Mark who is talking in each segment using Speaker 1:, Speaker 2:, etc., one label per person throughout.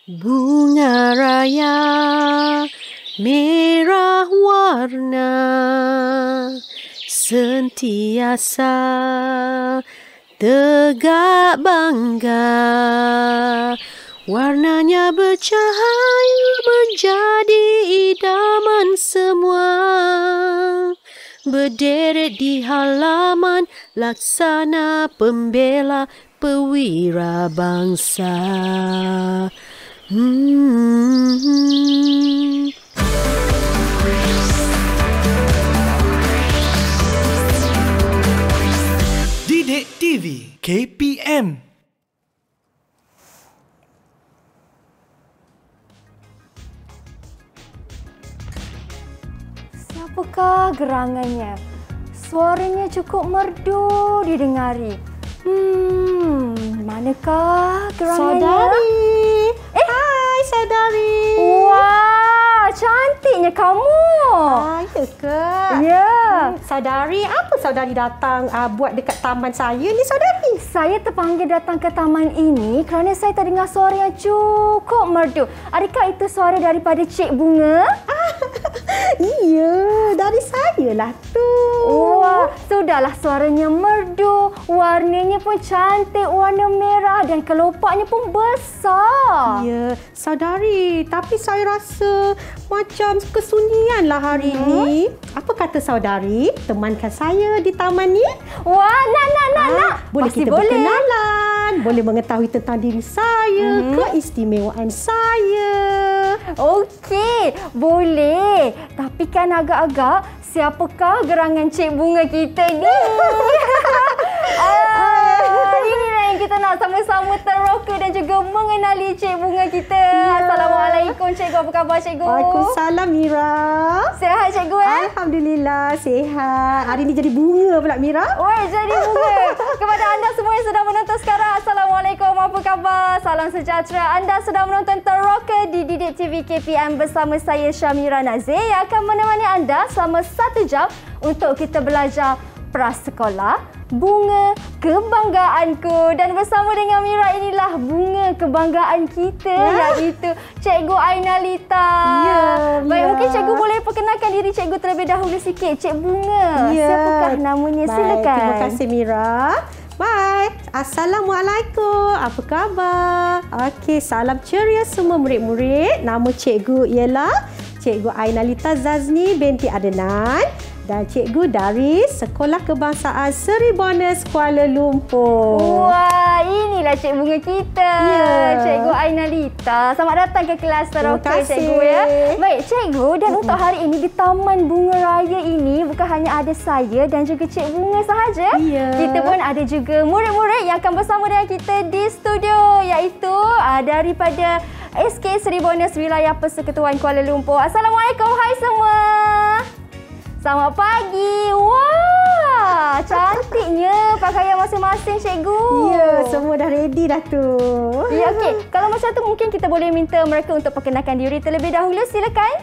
Speaker 1: Bunga raya merah warna sentiasa tegak bangga. Warnanya bercahaya menjadi idaman semua. Berderet di halaman laksana pembela pewira bangsa.
Speaker 2: Didik TV KPM.
Speaker 3: Siapakah gerangannya? Suaranya cukup merdu didengari. Manakah gerangannya?
Speaker 1: Saudari. Hai saudari.
Speaker 3: Wah, cantiknya kamu.
Speaker 1: Ya ke?
Speaker 3: Ya.
Speaker 1: Saudari, apa saudari datang buat dekat taman saya ni saudari?
Speaker 3: Saya terpanggil datang ke taman ini kerana saya terdengar suara yang cukup merdu. Adakah itu suara daripada Cik Bunga?
Speaker 1: Iya, dari saya lah tu.
Speaker 3: Wah, sudahlah, suaranya merdu, warnanya pun cantik, warna merah dan kelopaknya pun besar.
Speaker 1: Ya, saudari, tapi saya rasa macam kesunyian lah hari ni. Apa kata saudari, temankan saya di taman ni?
Speaker 3: Wah, nak.
Speaker 1: Boleh
Speaker 3: Pasti
Speaker 1: kita berkenalan, boleh mengetahui tentang diri saya, keistimewaan saya.
Speaker 3: Okey, boleh. Tapi kan agak-agak, siapakah gerangan Cik Bunga kita ni? Inilah yang kita nak sama-sama teroka dan juga mengenali Cik Bunga kita.
Speaker 1: Ya.
Speaker 3: Assalamualaikum Cikgu, apa khabar Cikgu?
Speaker 1: Waalaikumsalam Mira.
Speaker 3: Sihat Cikgu
Speaker 1: Alhamdulillah, sihat. Hari ni jadi bunga pula Mira.
Speaker 3: Oi, jadi bunga. Kepada anda semua yang sedang menonton sekarang, Assalamualaikum, apa khabar? Salam sejahtera. Anda sedang menonton Teroka di Didik TV KPM bersama saya Syamira Nazir yang akan menemani anda selama 1 jam untuk kita belajar prasekolah, bunga kebanggaanku. Dan bersama dengan Mira inilah bunga kebanggaan kita, iaitu Cikgu Ainalita.
Speaker 1: Ya,
Speaker 3: Baik,
Speaker 1: Mira.
Speaker 3: mungkin Cikgu boleh perkenalkan diri Cikgu terlebih dahulu sikit. Cik Bunga, siapakah namanya?
Speaker 1: Baik,
Speaker 3: Silakan.
Speaker 1: terima kasih Mira. Baik, Assalamualaikum. Apa khabar? Okey, salam ceria semua murid-murid. Nama cikgu ialah Cikgu Ainalita Zazni binti Adnan dan cikgu dari Sekolah Kebangsaan Seri Bonus Kuala Lumpur.
Speaker 3: Wah, inilah Cik Bunga kita.
Speaker 1: Ya.
Speaker 3: Cikgu Ainalita. Selamat datang ke kelas Teroka,
Speaker 1: Terima kasih.
Speaker 3: Cikgu ya. Baik, Cikgu, dan untuk hari ini di Taman Bunga Raya ini bukan hanya ada saya dan juga Cik Bunga sahaja.
Speaker 1: Ya.
Speaker 3: Kita pun ada juga murid-murid yang akan bersama dengan kita di studio, iaitu daripada SK Seri Bonus Wilayah Persekutuan Kuala Lumpur. Assalamualaikum, hai semua. Selamat pagi. Wah, cantiknya pakaian masing-masing Cikgu.
Speaker 1: Ya, semua dah ready dah tu.
Speaker 3: Ya, okey. Kalau macam tu mungkin kita boleh minta mereka untuk perkenalkan diri terlebih dahulu. Silakan.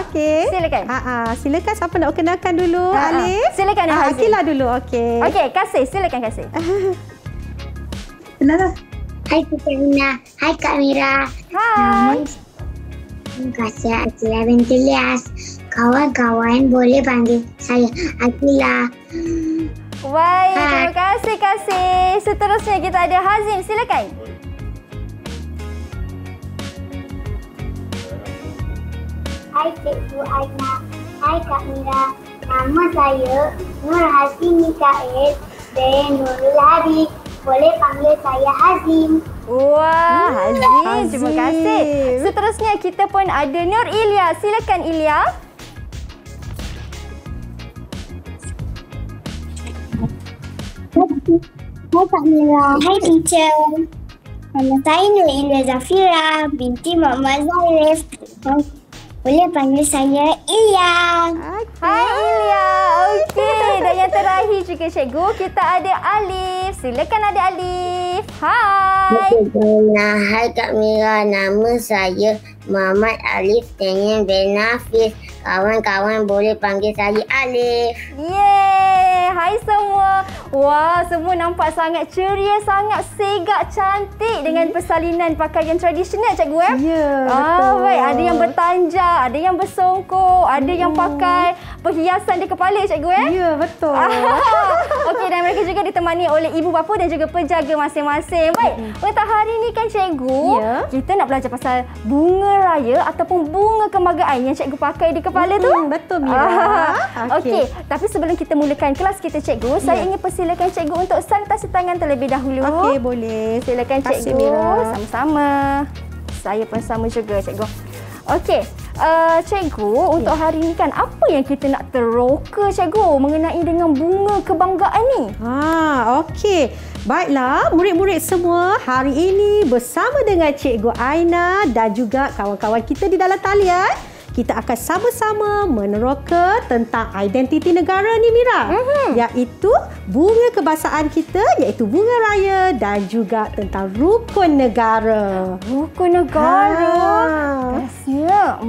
Speaker 1: Okey.
Speaker 3: Silakan.
Speaker 1: Silakan siapa nak kenalkan dulu, Alif?
Speaker 3: Silakan, Hazim.
Speaker 1: Akilah dulu, okey.
Speaker 3: Okey, Kasih. Silakan Kasih.
Speaker 4: Hai Kak Mina. Hai Kak Mira.
Speaker 3: Hai.
Speaker 4: Terima kasih Akila binti Ilyas. Kawan-kawan boleh panggil saya Akila.
Speaker 3: Baik,
Speaker 4: Hai.
Speaker 3: terima kasih Kasih. Seterusnya kita ada Hazim. Silakan.
Speaker 4: Hai Cikgu Aina. Hai Kak Mira. Nama saya Nur Hazim Mikael bin Nurul Hadi. Boleh panggil saya Hazim.
Speaker 3: Wah, Hazim.
Speaker 1: Hazim.
Speaker 3: Terima kasih. Seterusnya kita pun ada Nur Ilya. Silakan Ilya.
Speaker 4: Hai Kak Mira. Hai teacher. Nama saya Nur Ilya Zafira binti Muhammad Zarif. Boleh panggil saya Ilya.
Speaker 3: Hai Ilya. Okey, dan yang terakhir juga Cikgu, kita ada Alif. Silakan ada Alif. Hai.
Speaker 4: Hai Kak Mira, nama saya Muhammad Alif Tengin bin Nafis. Kawan-kawan boleh panggil saya Alif.
Speaker 3: Yeay! Hai semua. Wah, semua nampak sangat ceria, sangat segak, cantik dengan persalinan pakaian tradisional cikgu
Speaker 1: Ya, betul.
Speaker 3: Baik, ada yang bertanjak, ada yang bersongkok, ada yang pakai perhiasan di kepala cikgu
Speaker 1: Ya, betul.
Speaker 3: Okey, dan mereka juga ditemani oleh ibu bapa dan juga penjaga masing-masing. Baik, untuk hari ni kan cikgu,
Speaker 1: Ya.
Speaker 3: kita nak belajar pasal bunga raya ataupun bunga kebanggaan yang cikgu pakai di kepala tu.
Speaker 1: Betul, Mira.
Speaker 3: Okey, tapi sebelum kita mulakan kelas kita cikgu, saya ingin persilakan cikgu untuk sanitasi tangan terlebih dahulu.
Speaker 1: Okey, boleh.
Speaker 3: Silakan
Speaker 1: Terima kasih,
Speaker 3: cikgu.
Speaker 1: Mira.
Speaker 3: Sama-sama. Saya pun sama juga cikgu. Okey, cikgu, untuk hari ni kan apa yang kita nak teroka cikgu mengenai dengan bunga kebanggaan ni?
Speaker 1: Okey. Baiklah, murid-murid semua, hari ini bersama dengan Cikgu Aina dan juga kawan-kawan kita di dalam talian, kita akan sama-sama meneroka tentang identiti negara ni, Mira. Iaitu bunga kebangsaan kita, iaitu bunga raya dan juga tentang rukun negara.
Speaker 3: Rukun negara. Rasanya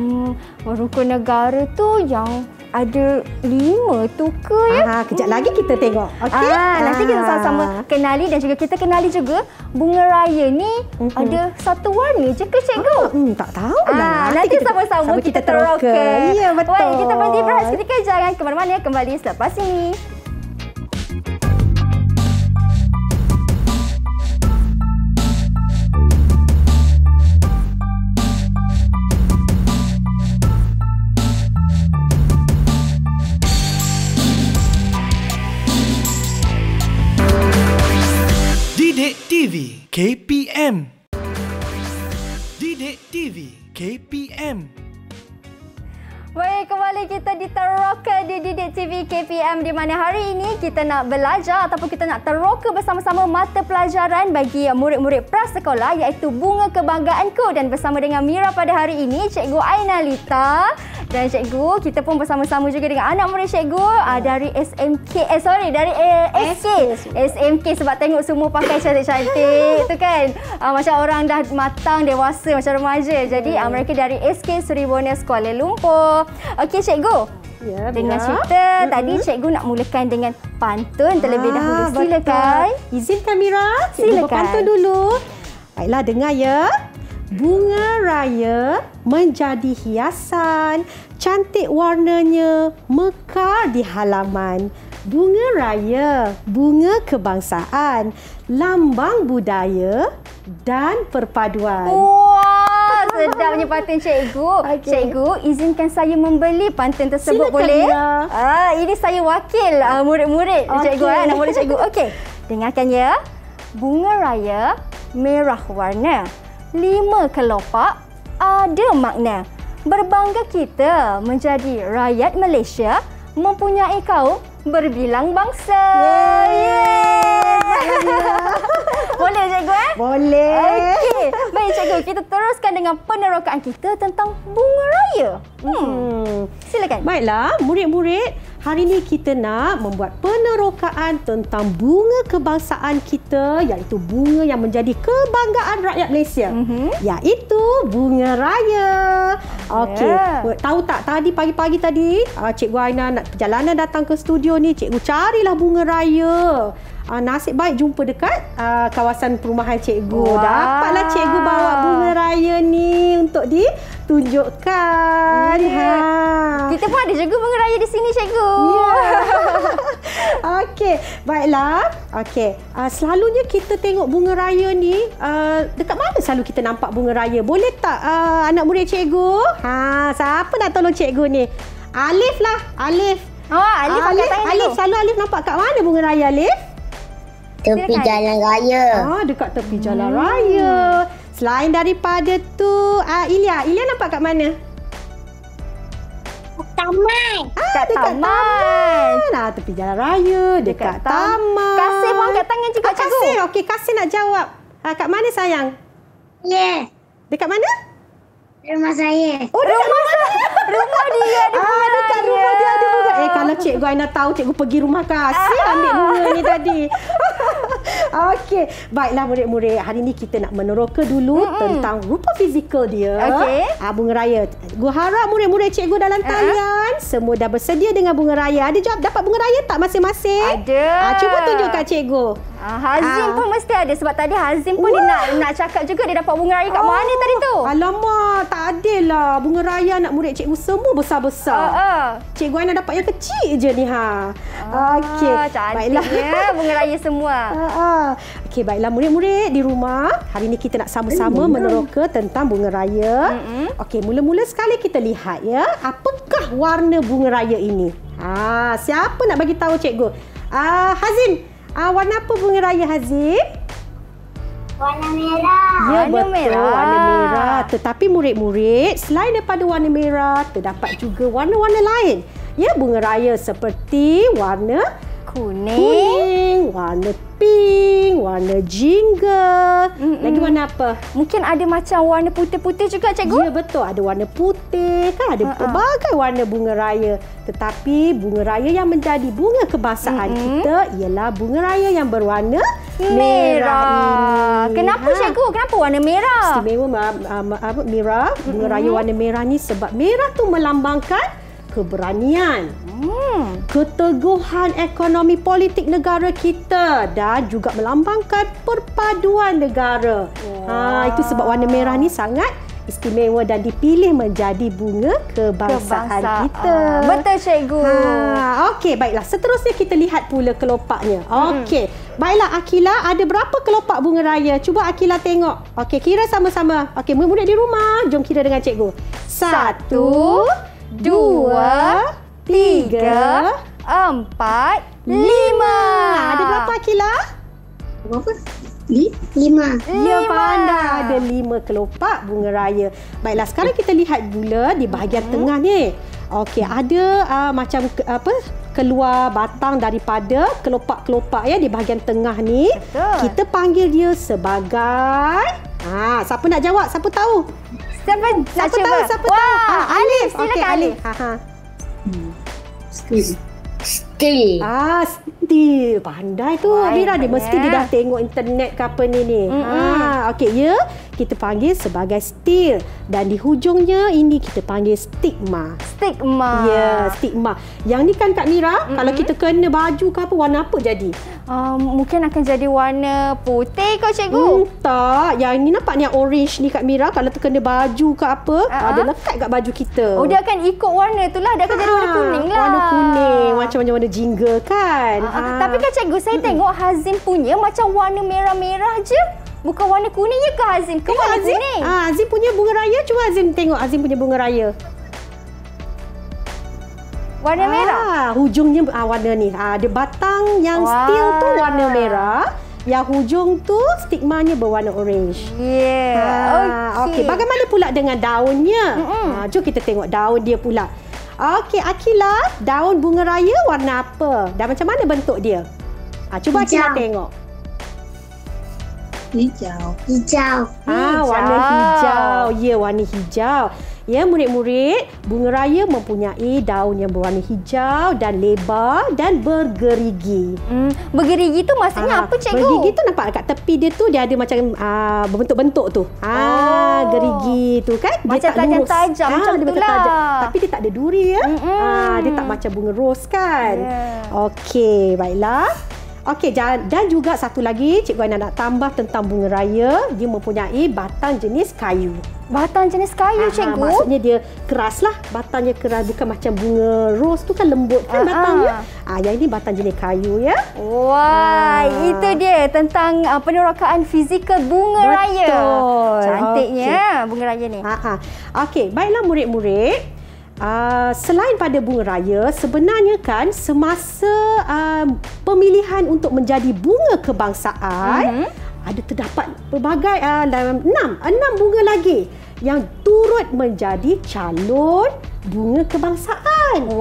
Speaker 3: rukun negara tu yang ada 5 tu ke ya?
Speaker 1: Kejap lagi kita tengok. Okey.
Speaker 3: Nanti kita sama-sama kenali dan juga kita kenali juga bunga raya ni ada satu warna je ke cikgu?
Speaker 1: Tak tahulah.
Speaker 3: Nanti sama-sama kita teroka.
Speaker 1: Ya, betul.
Speaker 3: Baik, kita berhenti berehat seketika. Jangan ke mana-mana, kembali selepas ini.
Speaker 2: Didik TV KPM. Didik TV KPM.
Speaker 3: Baik, kembali kita diteroka di Didik TV KPM di mana hari ini kita nak belajar ataupun kita nak teroka bersama-sama mata pelajaran bagi murid-murid prasekolah iaitu Bunga Kebanggaanku, dan bersama dengan Mira pada hari ini Cikgu Aina Lita, dan cikgu kita pun bersama-sama juga dengan anak murid cikgu dari dari SMK sebab tengok semua pakai cantik-cantik tu kan. Macam orang dah matang, dewasa, macam remaja. Jadi mereka dari SK Sri Bonus Kuala Lumpur. Okey cikgu.
Speaker 1: Ya,
Speaker 3: Dengan
Speaker 1: Mira.
Speaker 3: cerita tadi cikgu nak mulakan dengan pantun terlebih dahulu. Silakan.
Speaker 1: Betul. Izinkan Mira, cikgu
Speaker 3: Silakan.
Speaker 1: berpantun dulu. Baiklah, dengar ya. Bunga raya menjadi hiasan, cantik warnanya, mekar di halaman. Bunga raya, bunga kebangsaan, lambang budaya dan perpaduan.
Speaker 3: Wah, sedapnya pantun cikgu.
Speaker 1: Okey.
Speaker 3: Cikgu, izinkan saya membeli pantun tersebut.
Speaker 1: Silakan,
Speaker 3: boleh?
Speaker 1: Mira.
Speaker 3: Ini saya wakil murid-murid cikgu.
Speaker 1: Okey.
Speaker 3: Anak murid cikgu. Okey, dengarkan ya. Bunga raya merah warna, 5 kelopak ada makna. Berbangga kita menjadi rakyat Malaysia, mempunyai kaum berbilang bangsa. Boleh cikgu
Speaker 1: Boleh.
Speaker 3: Okey. Baik cikgu, kita teruskan dengan penerokaan kita tentang bunga raya. Silakan.
Speaker 1: Baiklah, murid-murid, hari ini kita nak membuat penerokaan tentang bunga kebangsaan kita, iaitu bunga yang menjadi kebanggaan rakyat Malaysia, iaitu bunga raya. Okey, tahu tak tadi pagi-pagi tadi Cikgu Aina nak perjalanan datang ke studio ni, cikgu carilah bunga raya. Nasib baik jumpa dekat kawasan perumahan cikgu.
Speaker 3: Wow.
Speaker 1: Dapatlah cikgu bawa bunga raya ni untuk ditunjukkan.
Speaker 3: Kita pun ada juga bunga raya di sini cikgu.
Speaker 1: Okey, baiklah. Okey, selalunya kita tengok bunga raya ni dekat mana selalu kita nampak bunga raya? Boleh tak anak murid cikgu? Siapa nak tolong cikgu ni? Alif lah, Alif.
Speaker 3: Alif angkat tangan dulu.
Speaker 1: Alif, selalu Alif nampak kat mana bunga raya, Alif?
Speaker 4: Tepi
Speaker 3: Silakan.
Speaker 4: jalan raya.
Speaker 1: Dekat tepi jalan raya. Selain daripada tu, Ilya nampak kat mana?
Speaker 4: Taman.
Speaker 3: Dekat
Speaker 1: dekat
Speaker 3: taman.
Speaker 1: Tepi jalan raya, dekat taman.
Speaker 3: Kasih pun angkat tangan juga cikgu.
Speaker 1: Kasih, okey, Kasih nak jawab. Kat mana sayang?
Speaker 4: Ya,
Speaker 1: Dekat mana?
Speaker 4: rumah saya.
Speaker 1: Oh, dekat
Speaker 3: Rumah dia ada bunga raya.
Speaker 1: dekat rumah dia ada bunga. Kalau cikgu Aina tahu, cikgu pergi rumah Kasih ambil bunga ni tadi. Okey, baiklah murid-murid. Hari ni kita nak meneroka dulu tentang rupa fizikal dia.
Speaker 3: Okey.
Speaker 1: Bunga raya. Gua harap murid-murid cikgu dalam talian semua dah bersedia dengan bunga raya. Ada jawab dapat bunga raya tak masing-masing?
Speaker 3: Ada.
Speaker 1: Cuba tunjukkan cikgu.
Speaker 3: Hazim pun mesti ada sebab tadi Hazim pun dia nak cakap juga dia dapat bunga raya kat mana tadi tu.
Speaker 1: Alamak, tak adil lah. Bunga raya anak murid cikgu semua besar-besar. Cikgu Aina dapat yang kecil je ni ha. Okey.
Speaker 3: Cantiknya bunga raya semua.
Speaker 1: Okey, baiklah murid-murid di rumah. Hari ni kita nak sama-sama meneroka tentang bunga raya. Okey, mula-mula sekali kita lihat ya. Apakah warna bunga raya ini? Siapa nak bagi tahu cikgu? Hazim. Warna apa bunga raya Hazim?
Speaker 4: Warna merah.
Speaker 1: Ya, betul. Warna merah. Tetapi murid-murid, selain daripada warna merah, terdapat juga warna-warna lain. Ya, bunga raya seperti warna kuning, warna pink, warna jingga. Lagi warna apa?
Speaker 3: Mungkin ada macam warna putih-putih juga cikgu?
Speaker 1: Ya, betul. Ada warna putih, kan ada pelbagai warna bunga raya. Tetapi bunga raya yang menjadi bunga kebangsaan kita ialah bunga raya yang berwarna merah ini.
Speaker 3: Kenapa cikgu? Kenapa warna merah?
Speaker 1: Istimewa merah, bunga raya warna merah ni sebab merah tu melambangkan keberanian, keteguhan ekonomi politik negara kita dan juga melambangkan perpaduan negara. Itu sebab warna merah ni sangat istimewa dan dipilih menjadi bunga kebangsaan kita.
Speaker 3: Betul cikgu.
Speaker 1: Okey, baiklah. Seterusnya kita lihat pula kelopaknya. Okey. Baiklah Akila, ada berapa kelopak bunga raya? Cuba Akila tengok. Okey, kira sama-sama. Okey, murid-murid di rumah, jom kira dengan cikgu. 1, 2, 3, 4, 5. Ada berapa Akila?
Speaker 4: Berapa? 5.
Speaker 1: Ya, pandai. Ada 5 kelopak bunga raya. Baiklah, sekarang kita lihat pula di bahagian tengah ni. Okey, ada macam keluar batang daripada kelopak-kelopak ya di bahagian tengah ni.
Speaker 3: Betul.
Speaker 1: Kita panggil dia sebagai siapa nak jawab? Siapa tahu?
Speaker 3: Siapa
Speaker 1: tahu?
Speaker 3: Alif. Silakan
Speaker 1: Okey,
Speaker 3: Alif.
Speaker 1: Steel. Steel. Pandai tu Amira. Dia mesti dia dah tengok internet ke apa ni. Okey, ya. Kita panggil sebagai steel. Dan di hujungnya ini kita panggil stigma.
Speaker 3: Stigma.
Speaker 1: Ya, stigma. Yang ni kan Kak Mira, kalau kita kena baju ke apa, warna apa jadi?
Speaker 3: Mungkin akan jadi warna putih kau cikgu?
Speaker 1: Tak. Yang ni nampak ni yang orange ni Kak Mira. Kalau terkena baju ke apa, ada lekat kat baju kita.
Speaker 3: Dia akan ikut warna tu lah. Dia akan jadi warna kuning lah.
Speaker 1: Warna kuning. Macam warna jingga kan.
Speaker 3: Tapi kan cikgu, saya tengok Hazim punya macam warna merah-merah je. Bukan warna kuning ya ke Hazim? Ke warna kuning?
Speaker 1: Hazim punya bunga raya. Cuba Hazim tengok Hazim punya bunga raya.
Speaker 3: Warna merah?
Speaker 1: Hujungnya warna ni. Dia batang yang steel tu warna merah. Yang hujung tu stigmanya berwarna orange. Okey. Bagaimana pula dengan daunnya? Jom kita tengok daun dia pula. Okey, Akila, daun bunga raya warna apa? Dan macam mana bentuk dia? Cuba Akila tengok.
Speaker 4: Hijau.
Speaker 1: Warna hijau. Ya, warna hijau. Ya, murid-murid, bunga raya mempunyai daun yang berwarna hijau dan lebar dan bergerigi.
Speaker 3: Bergerigi tu maksudnya apa cikgu?
Speaker 1: Bergerigi tu nampak kat tepi dia tu dia ada macam berbentuk-bentuk tu. Gerigi tu kan.
Speaker 3: Macam tajam-tajam macam tu lah.
Speaker 1: Tapi dia tak ada duri ya. Dia tak macam bunga rose kan. Okey, baiklah. Okey, dan juga satu lagi cikgu Aina nak tambah tentang bunga raya. Dia mempunyai batang jenis kayu.
Speaker 3: Batang jenis kayu cikgu?
Speaker 1: Maksudnya dia keras lah. Batangnya keras, bukan macam bunga rose tu kan lembut kan batangnya. Yang ini batang jenis kayu ya.
Speaker 3: Itu dia tentang penerokaan fizikal bunga raya. Cantiknya bunga raya ni.
Speaker 1: Okey, baiklah murid-murid. Selain pada bunga raya, sebenarnya kan semasa pemilihan untuk menjadi bunga kebangsaan, ada terdapat pelbagai 6 bunga lagi yang turut menjadi calon bunga kebangsaan.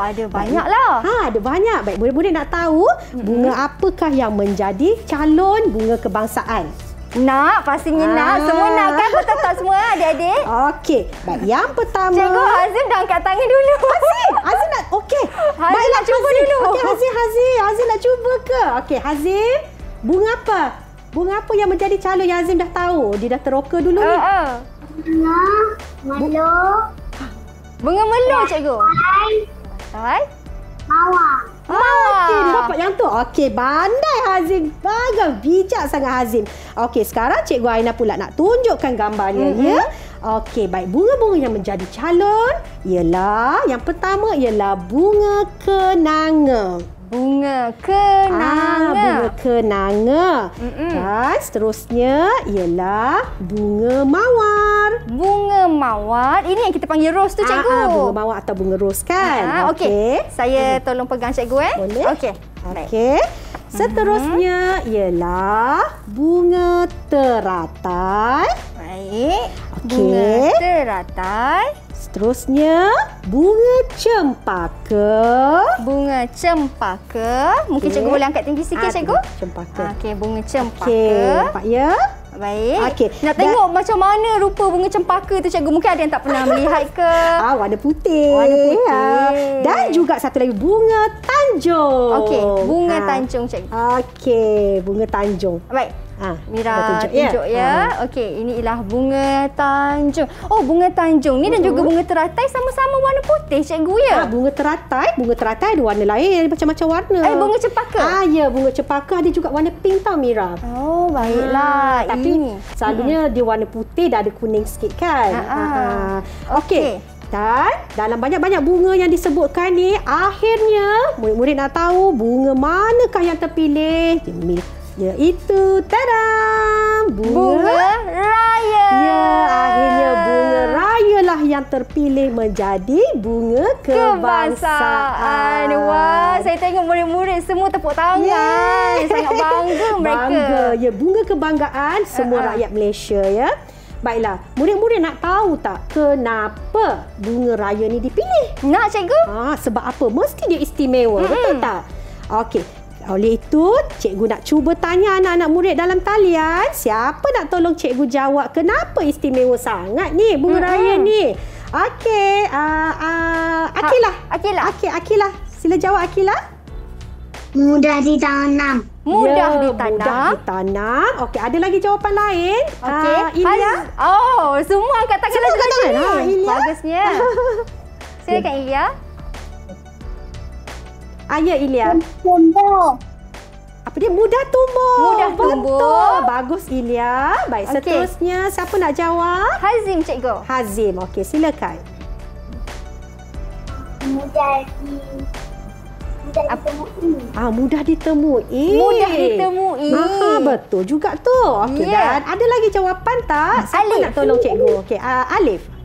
Speaker 3: Ada banyaklah.
Speaker 1: Ada banyak. Baik, murid-murid nak tahu bunga apakah yang menjadi calon bunga kebangsaan?
Speaker 3: Nak, pastinya nak. Semua nak kan? Betul tak semua adik-adik?
Speaker 1: Okey. Baik, yang pertama.
Speaker 3: Cikgu, Hazim dah angkat tangan dulu.
Speaker 1: Hazim nak, okey.
Speaker 3: Hazim nak cuba dulu.
Speaker 1: Okey, Hazim nak cuba ke? Okey, Hazim. Bunga apa? Bunga apa yang menjadi calon yang Azim dah tahu? Dia dah teroka dulu ni.
Speaker 4: Bunga meluk.
Speaker 3: Bunga meluk cikgu.
Speaker 4: Hai.
Speaker 3: Hai.
Speaker 4: Mawar.
Speaker 1: Okey, dia dapat yang tu. Okey, pandai Hazim. Bagus, bijak sangat Hazim. Okey, sekarang Cikgu Aina pula nak tunjukkan gambarnya ya. Okey, baik. Bunga-bunga yang menjadi calon ialah yang pertama ialah bunga kenanga.
Speaker 3: Bunga kenanga.
Speaker 1: Bunga kenanga. Dan seterusnya ialah bunga mawar.
Speaker 3: Bunga mawar. Ini yang kita panggil rose tu cikgu.
Speaker 1: Bunga mawar atau bunga ros kan.
Speaker 3: Okey. Saya tolong pegang cikgu
Speaker 1: Boleh.
Speaker 3: Okey.
Speaker 1: Okey. Seterusnya ialah bunga teratai.
Speaker 3: Baik.
Speaker 1: Okey.
Speaker 3: Bunga teratai.
Speaker 1: Seterusnya bunga cempaka.
Speaker 3: Bunga cempaka. Mungkin cikgu boleh angkat tinggi sikit cikgu.
Speaker 1: Cempaka.
Speaker 3: Okey, bunga cempaka.
Speaker 1: Okey, nampak ya?
Speaker 3: Baik.
Speaker 1: Okey.
Speaker 3: Nak tengok macam mana rupa bunga cempaka tu cikgu. Mungkin ada yang tak pernah melihat ke.
Speaker 1: Warna putih.
Speaker 3: Warna putih.
Speaker 1: Dan juga satu lagi bunga tanjung.
Speaker 3: Okey, bunga tanjung cikgu.
Speaker 1: Okey, bunga tanjung.
Speaker 3: Baik. Mira
Speaker 1: tunjuk
Speaker 3: ya. Okey, ini ialah bunga tanjung. Oh, bunga tanjung ni dan juga bunga teratai sama-sama warna putih cikgu ya.
Speaker 1: Bunga teratai ada warna lain, macam-macam warna.
Speaker 3: Bunga cempaka.
Speaker 1: Ya, bunga cempaka ada juga warna pink tau Mira.
Speaker 3: Oh, baiklah.
Speaker 1: Tapi selalunya dia warna putih dan ada kuning sikit kan. Okey. Dan dalam banyak-banyak bunga yang disebutkan ni, akhirnya murid-murid nak tahu bunga manakah yang terpilih. Iaitu bunga
Speaker 3: raya.
Speaker 1: Ya, akhirnya bunga raya lah yang terpilih menjadi bunga kebangsaan.
Speaker 3: Wah, saya tengok murid-murid semua tepuk tangan. Sangat bangga mereka.
Speaker 1: Bangga. Ya, bunga kebanggaan semua rakyat Malaysia ya. Baiklah, murid-murid nak tahu tak kenapa bunga raya ni dipilih?
Speaker 3: Nak cikgu?
Speaker 1: Sebab apa? Mesti dia istimewa, betul tak? Okey. Oleh itu, cikgu nak cuba tanya anak-anak murid dalam talian. Siapa nak tolong cikgu jawab kenapa istimewa sangat ni bunga raya ni? Okey, Akilah. Akilah. Sila jawab Akilah.
Speaker 4: Mudah ditanam.
Speaker 3: Mudah
Speaker 1: ditanam. Okey, ada lagi jawapan lain?
Speaker 3: Okey.
Speaker 1: Ilya.
Speaker 3: Semua angkat tangan lagi ni.
Speaker 1: Ilya.
Speaker 3: Bagusnya. Silakan Ilya.
Speaker 1: Ya, Ilya.
Speaker 4: Tumbuh.
Speaker 1: Apa dia? Mudah tumbuh.
Speaker 3: Mudah tumbuh.
Speaker 1: Betul. Bagus Ilya. Baik, seterusnya siapa nak jawab?
Speaker 3: Hazim cikgu.
Speaker 1: Hazim. Okey, silakan.
Speaker 4: Mudah ditemui.
Speaker 1: Mudah ditemui.
Speaker 3: Mudah ditemui.
Speaker 1: Betul juga tu. Okey, dan ada lagi jawapan tak? Siapa
Speaker 3: Alif.
Speaker 1: nak tolong cikgu? Okey, Alif.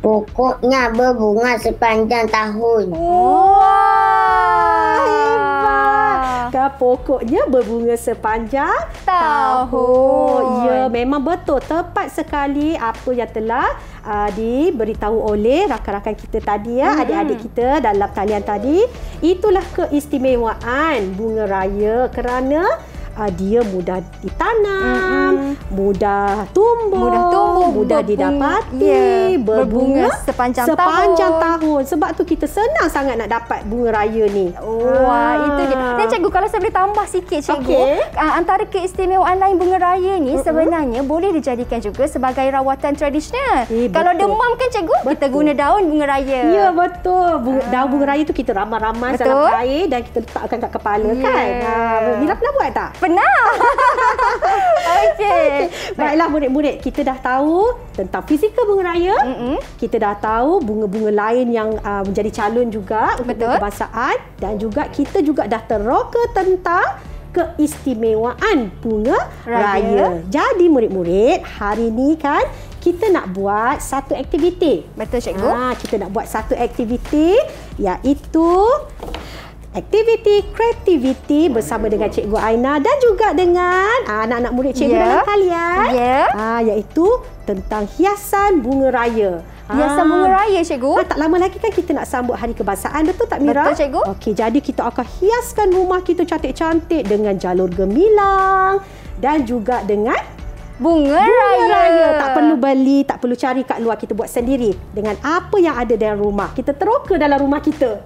Speaker 5: Pokoknya berbunga sepanjang tahun.
Speaker 1: Wah, hebat. Pokoknya berbunga sepanjang tahun. Ya, memang betul. Tepat sekali apa yang telah diberitahu oleh rakan-rakan kita tadi ya, adik-adik kita dalam talian tadi. Itulah keistimewaan bunga raya kerana dia mudah ditanam, mudah tumbuh, mudah didapati, berbunga sepanjang tahun. Sebab tu kita senang sangat nak dapat bunga raya ni.
Speaker 3: Wah, itu dia. Dan cikgu, kalau saya boleh tambah sikit cikgu, antara keistimewaan lain bunga raya ni sebenarnya boleh dijadikan juga sebagai rawatan tradisional. Kalau demam kan cikgu, kita guna daun bunga raya.
Speaker 1: Ya, betul. Daun bunga raya tu kita ramai-ramai dalam air dan kita letakkan kat kepala kan. Mira pernah buat tak?
Speaker 3: Pernah. Okey.
Speaker 1: Baiklah murid-murid, kita dah tahu tentang fizikal bunga raya. Kita dah tahu bunga-bunga lain yang menjadi calon juga untuk kebangsaan, dan juga kita juga dah teroka tentang keistimewaan bunga raya. Jadi murid-murid, hari ni kan kita nak buat satu aktiviti.
Speaker 3: Betul cikgu.
Speaker 1: Kita nak buat satu aktiviti, iaitu aktiviti kreativiti bersama dengan Cikgu Aina dan juga dengan anak-anak murid cikgu dalam talian. Iaitu tentang hiasan bunga raya.
Speaker 3: Hiasan bunga raya cikgu.
Speaker 1: Tak lama lagi kan kita nak sambut Hari Kebangsaan, betul tak Mira?
Speaker 3: Betul cikgu.
Speaker 1: Okey, jadi kita akan hiaskan rumah kita cantik-cantik dengan jalur gemilang dan juga dengan
Speaker 3: bunga raya.
Speaker 1: Tak perlu beli, tak perlu cari kat luar, kita buat sendiri dengan apa yang ada dalam rumah. Kita teroka dalam rumah kita.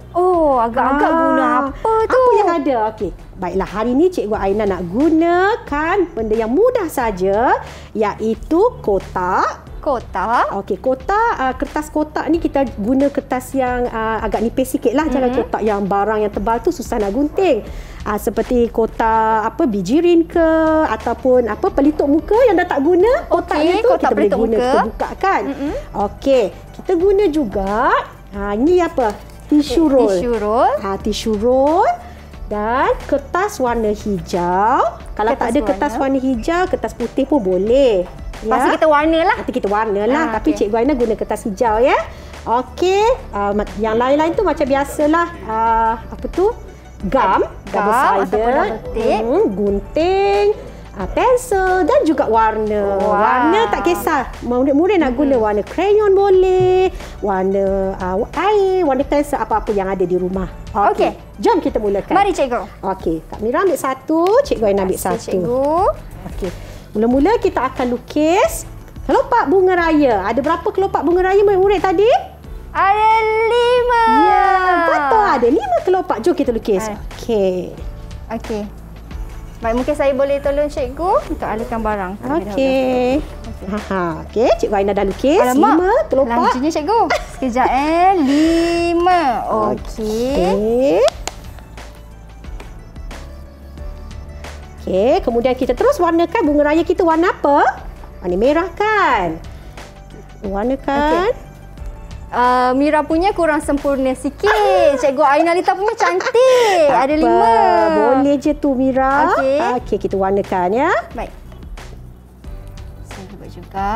Speaker 3: Agak-agak guna apa tu?
Speaker 1: Apa yang ada? Okey. Baiklah, hari ni Cikgu Aina nak gunakan benda yang mudah saja, iaitu kotak.
Speaker 3: Kotak.
Speaker 1: Okey, kotak, kertas kotak ni kita guna kertas yang agak nipis sikit lah. Jangan kotak yang barang yang tebal tu susah nak gunting. Seperti kotak bijirin ke, ataupun pelitup muka yang dah tak guna. Kotak ni tu kita boleh guna, kita buka kan. Okey, kita guna juga, ni apa? Tisu roll. Tisu roll. Tisu roll. Dan kertas warna hijau. Kalau tak ada kertas warna hijau, kertas putih pun boleh.
Speaker 3: Pasti kita warna lah.
Speaker 1: Nanti kita warna lah. Tapi Cikgu Aina guna kertas hijau ya. Okey. Yang lain-lain tu macam biasalah. Apa tu? Gum. Double sided. Gunting. Pensel dan juga warna. Warna tak kisah. Murid-murid nak guna warna crayon boleh. Warna air. Warna pensel. Apa-apa yang ada di rumah. Okey. Jom kita mulakan.
Speaker 3: Mari Cikgu.
Speaker 1: Okey. Kak Mira ambil satu. Cikgu Aina ambil satu.
Speaker 3: Cikgu.
Speaker 1: Okey. Mula-mula kita akan lukis kelopak bunga raya. Ada berapa kelopak bunga raya murid-murid tadi?
Speaker 3: Ada 5.
Speaker 1: Ya, betul. Ada 5 kelopak. Jom kita lukis. Okey.
Speaker 3: Okey. Baik, mungkin saya boleh tolong Cikgu untuk alihkan barang.
Speaker 1: Okey. Okey, Cikgu Aina dah lukis 5 kelopak.
Speaker 3: Lajunya Cikgu. Sekejap 5. Okey.
Speaker 1: Okey, kemudian kita terus warnakan bunga raya kita warna apa? Warna merah kan? Warnakan.
Speaker 3: Mira punya kurang sempurna sikit. Cikgu Ainalita punya cantik. Ada 5.
Speaker 1: Boleh je tu Mira. Okey, kita warnakan ya.
Speaker 3: Baik. Saya buat juga.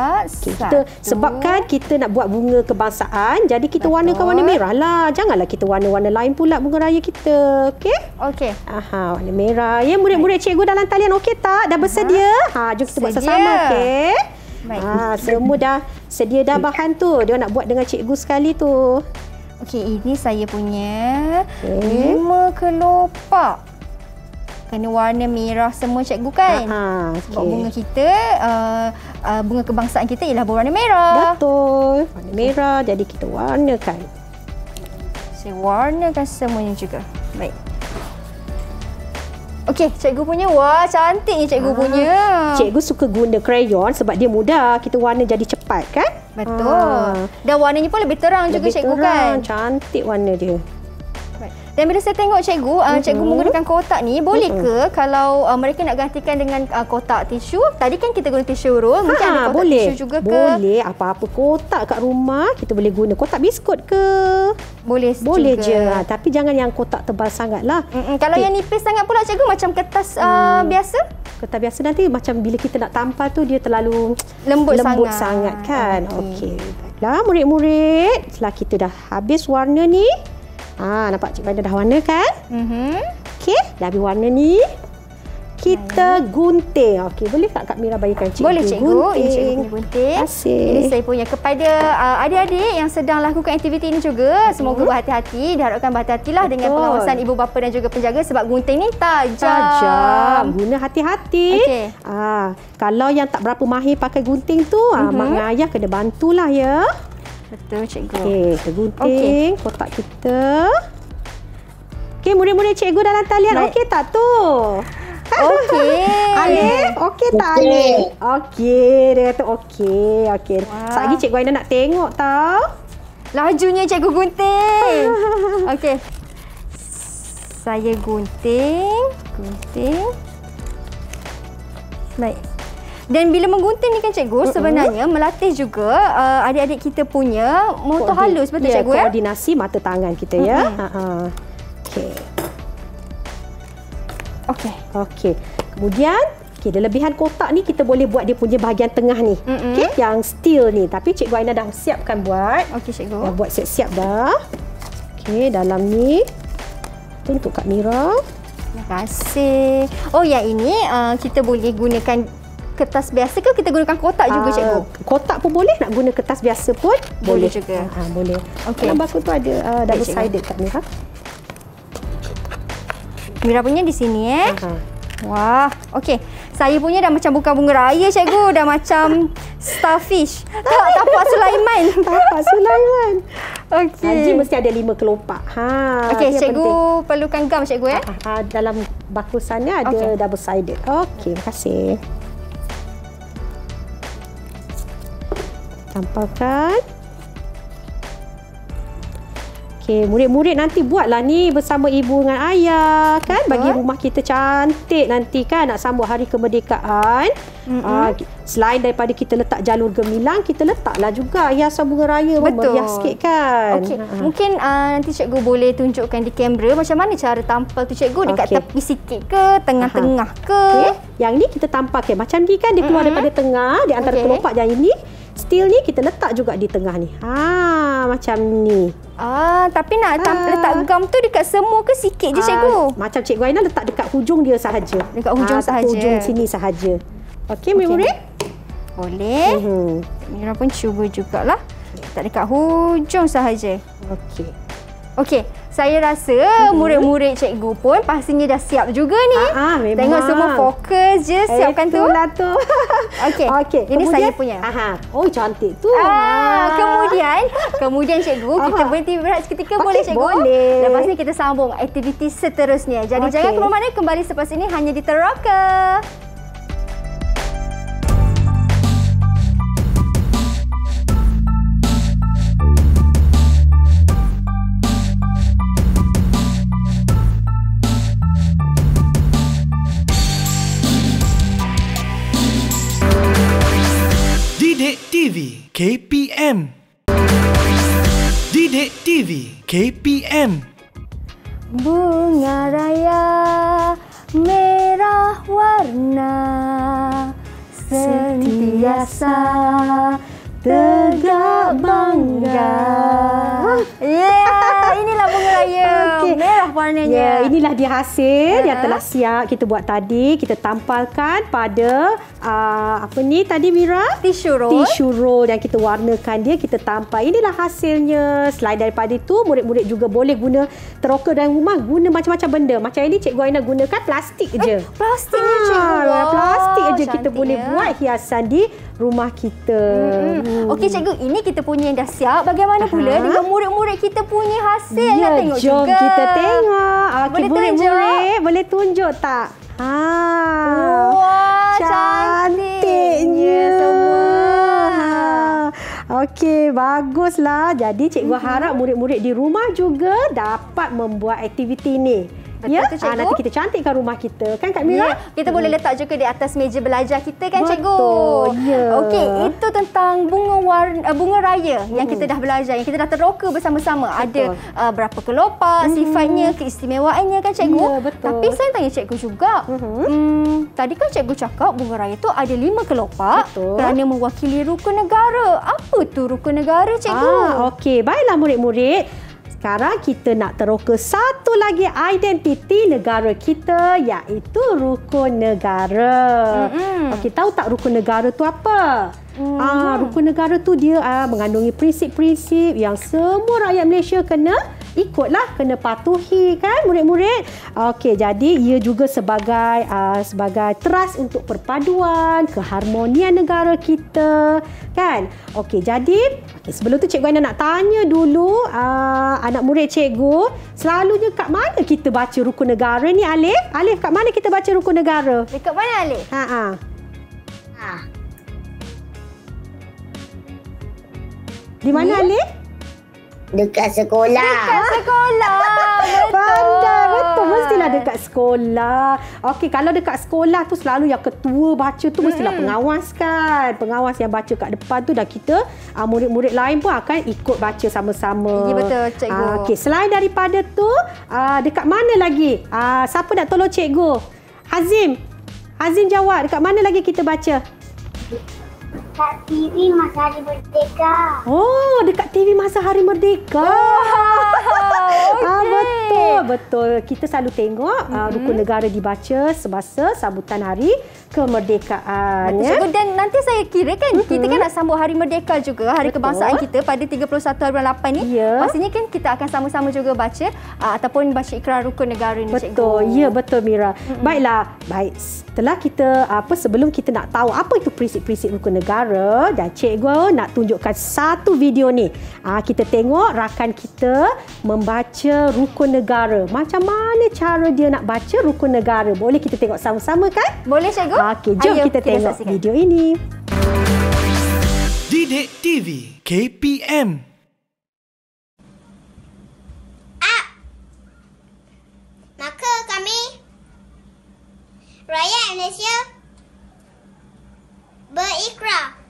Speaker 1: Sebabkan kita nak buat bunga kebangsaan, jadi kita warnakan warna merah lah. Janganlah kita warna-warna lain pula bunga raya kita. Okey?
Speaker 3: Okey.
Speaker 1: Warna merah. Ya, murid-murid cikgu dalam talian okey tak? Dah bersedia? Jom kita buat sama-sama, okey?
Speaker 3: Baik.
Speaker 1: Semua dah sedia dah bahan tu. Dia nak buat dengan cikgu sekali tu.
Speaker 3: Okey, ini saya punya 5 kelopak. Kena warna merah semua cikgu kan? Sebab bunga kita, bunga kebangsaan kita ialah berwarna merah.
Speaker 1: Betul. Warna merah, jadi kita warnakan.
Speaker 3: Saya warnakan semuanya juga. Baik. Okey, cikgu punya. Wah, cantik ni cikgu punya.
Speaker 1: Cikgu suka guna crayon sebab dia mudah. Kita warna jadi cepat kan?
Speaker 3: Betul. Dan warnanya pun lebih terang juga cikgu kan?
Speaker 1: Cantik warna dia.
Speaker 3: Dan bila saya tengok cikgu, cikgu menggunakan kotak ni, boleh ke kalau mereka nak gantikan dengan kotak tisu? Tadi kan kita guna tisu roll, mungkin ada kotak tisu juga ke?
Speaker 1: Boleh, apa-apa kotak kat rumah kita boleh guna. Kotak biskut ke?
Speaker 3: Boleh juga.
Speaker 1: Je, tapi jangan yang kotak tebal sangat lah.
Speaker 3: Kalau yang nipis sangat pula cikgu, macam kertas biasa?
Speaker 1: Kertas biasa nanti macam bila kita nak tampal tu dia terlalu
Speaker 3: lembut
Speaker 1: sangat kan? Okey. Baiklah murid-murid, setelah kita dah habis warna ni, nampak Cikgu Aina dah warna kan? Okey, dah habis warna ni. Kita gunting. Okey, boleh tak Kak Mira bagikan cikgu?
Speaker 3: Boleh cikgu. Ini cikgu punya gunting. Ini saya punya kepada adik-adik yang sedang lakukan aktiviti ini juga. Semoga berhati-hati. Diharapkan berhati-hatilah dengan pengawasan ibu bapa dan juga penjaga sebab gunting ni tajam.
Speaker 1: Guna hati-hati.
Speaker 3: Okey.
Speaker 1: Kalau yang tak berapa mahir pakai gunting tu, mak dan ayah kena bantulah ya.
Speaker 3: Betul cikgu.
Speaker 1: Okey, kita gunting kotak kita. Okey, murid-murid cikgu dalam talian okey tak tu?
Speaker 3: Okey.
Speaker 1: Alif, okey tak Alif? Okey, dia kata okey. Sekejap lagi Cikgu Aina nak tengok tau.
Speaker 3: Lajunya cikgu gunting. Okey. Saya gunting. Baik. Dan bila menggunting ni kan cikgu, sebenarnya melatih juga adik-adik kita punya motor halus, betul cikgu ya?
Speaker 1: Koordinasi mata tangan kita ya. Okey. Kemudian, lebihan kotak ni kita boleh buat dia punya bahagian tengah ni. Okey, yang steel ni. Tapi Cikgu Aina dah siapkan buat.
Speaker 3: Okey cikgu.
Speaker 1: Dah buat siap-siap dah. Okey, dalam ni tu untuk Kak Mira.
Speaker 3: Terima kasih. Oh, yang ini kita boleh gunakan kertas biasa ke kita gunakan kotak juga cikgu?
Speaker 1: Kotak pun boleh, nak guna kertas biasa pun
Speaker 3: boleh juga.
Speaker 1: Boleh.
Speaker 3: Okey.
Speaker 1: Dalam buku tu ada double sided Kak Mira.
Speaker 3: Mira punya di sini Wah, okey. Saya punya dah macam bukan bunga raya cikgu, dah macam starfish. Tapak Sulaiman.
Speaker 1: Tapak Sulaiman.
Speaker 3: Okey.
Speaker 1: Haji mesti ada 5 kelopak.
Speaker 3: Okey,
Speaker 1: itu yang
Speaker 3: cikgu
Speaker 1: penting.
Speaker 3: perlukan gam cikgu ya.
Speaker 1: Dalam bakusannya ada double sided. Okey, terima kasih. Tampalkan. Okey, murid-murid nanti buatlah ni bersama ibu dengan ayah kan. Bagi rumah kita cantik nanti kan nak sambut hari kemerdekaan. Selain daripada kita letak jalur gemilang, kita letaklah juga hiasan bunga raya meriah sikit kan.
Speaker 3: Okey, mungkin nanti cikgu boleh tunjukkan di kamera macam mana cara tampal tu cikgu, dekat tepi sikit ke, tengah-tengah ke.
Speaker 1: Yang ni kita tampalkan macam ni kan, dia keluar daripada tengah, di antara kelopak yang ini. Still ni kita letak juga di tengah ni. Macam ni.
Speaker 3: Tapi nak letak gam tu dekat semua ke sikit je cikgu?
Speaker 1: Macam Cikgu Aina letak dekat hujung dia sahaja.
Speaker 3: Dekat hujung sahaja.
Speaker 1: Hujung sini sahaja. Okey, murid?
Speaker 3: Boleh. Mira pun cuba jugalah. Letak dekat hujung sahaja.
Speaker 1: Okey.
Speaker 3: Okey, saya rasa murid-murid cikgu pun pastinya dah siap juga ni.
Speaker 1: Memang.
Speaker 3: Tengok semua fokus je, siapkan tu.
Speaker 1: Itulah tu.
Speaker 3: Okey. Ini saya punya.
Speaker 1: Oh, cantik tu.
Speaker 3: Kemudian cikgu, kita berhenti berehat seketika boleh cikgu?
Speaker 1: Boleh.
Speaker 3: Lepas ni kita sambung aktiviti seterusnya. Jadi jangan ke mana-mana, kembali selepas ini hanya di Teroka.
Speaker 2: Didik TV KPM. Didik TV KPM.
Speaker 3: Bunga raya merah warna, sentiasa tegak bangga. Inilah bunga raya merah warnanya.
Speaker 1: Inilah dia hasil yang telah siap kita buat tadi. Kita tampalkan pada apa ni tadi Mira?
Speaker 3: Tisu
Speaker 1: roll yang kita warnakan dia, kita tampal. Inilah hasilnya. Selain daripada itu, murid-murid juga boleh guna Teroka dalam rumah, guna macam-macam benda. Macam ini Cikgu Aina gunakan plastik je.
Speaker 3: Plastiknya cikgu.
Speaker 1: Plastik je kita boleh buat hiasan di rumah kita.
Speaker 3: Okey cikgu, ini kita punya yang dah siap. Bagaimana pula dengan murid-murid kita punya hasil? Nak tengok
Speaker 1: jom
Speaker 3: juga.
Speaker 1: Kita tengok.
Speaker 3: Boleh
Speaker 1: murid-murid boleh tunjuk tak?
Speaker 3: Wah,
Speaker 1: cantiknya
Speaker 3: semua.
Speaker 1: Okey, baguslah. Jadi cikgu harap murid-murid di rumah juga dapat membuat aktiviti ni.
Speaker 3: Betul tu, cikgu.
Speaker 1: Nanti kita cantikkan rumah kita. Kan Kak Mira?
Speaker 3: Kita boleh letak juga di atas meja belajar kita kan cikgu?
Speaker 1: Betul,
Speaker 3: Okey, itu tentang bunga raya yang kita dah belajar, yang kita dah teroka bersama-sama. Ada berapa kelopak, sifatnya, keistimewaannya kan cikgu?
Speaker 1: Ya, betul.
Speaker 3: Tapi saya tanya cikgu juga. Tadi kan cikgu cakap bunga raya tu ada 5 kelopak kerana mewakili rukun negara. Apa tu rukun negara cikgu?
Speaker 1: Okey, baiklah murid-murid. Sekarang kita nak teroka satu lagi identiti negara kita, iaitu rukun negara. Okey, tahu tak rukun negara tu apa? Rukun negara tu dia mengandungi prinsip-prinsip yang semua rakyat Malaysia kena ikutlah, kena patuhi kan murid-murid. Okey, jadi ia juga sebagai teras untuk perpaduan, keharmonian negara kita kan. Okey, jadi sebelum tu Cikgu Aina nak tanya dulu anak murid cikgu, selalunya kat mana kita baca rukun negara ni Alif? Alif, kat mana kita baca rukun negara?
Speaker 3: Dekat mana Alif?
Speaker 1: Di mana Alif?
Speaker 5: Dekat sekolah.
Speaker 3: Dekat sekolah.
Speaker 1: Pandai, betul. Mestilah dekat sekolah. Okey, kalau dekat sekolah tu selalu yang ketua baca tu mestilah pengawas kan. Pengawas yang baca kat depan tu, dan kita murid-murid lain pun akan ikut baca sama-sama.
Speaker 3: Ya, betul cikgu.
Speaker 1: Okey, selain daripada tu, dekat mana lagi? Siapa nak tolong cikgu? Hazim. Hazim jawab, dekat mana lagi kita baca?
Speaker 4: dekat TV masa Hari Merdeka.
Speaker 1: Oh, dekat TV masa Hari Merdeka. Betul. Kita selalu tengok rukun negara dibaca semasa sambutan Hari Kemerdekaan.
Speaker 3: Betul, Cikgu. Dan nanti saya kira kan, kita kan nak sambut Hari Merdeka juga, Hari Kebangsaan kita pada 31 bulan 8 ni.
Speaker 1: Ya.
Speaker 3: Pastinya kan kita akan sama-sama juga baca ataupun baca ikrar rukun negara ni, Cikgu.
Speaker 1: Betul. Ya, betul Mira. Baiklah. Baik. Setelah kita sebelum kita nak tahu apa itu prinsip-prinsip rukun negara, dan Cikgu nak tunjukkan satu video ni. Kita tengok rakan kita membaca rukun negara. Macam mana cara dia nak baca rukun negara? Boleh kita tengok sama-sama kan?
Speaker 3: Boleh, Cikgu?
Speaker 1: Okey, jom kita tengok
Speaker 3: saksikan
Speaker 1: video ini.
Speaker 2: Didik TV KPM.
Speaker 5: Maka kami, rakyat Malaysia, berikrar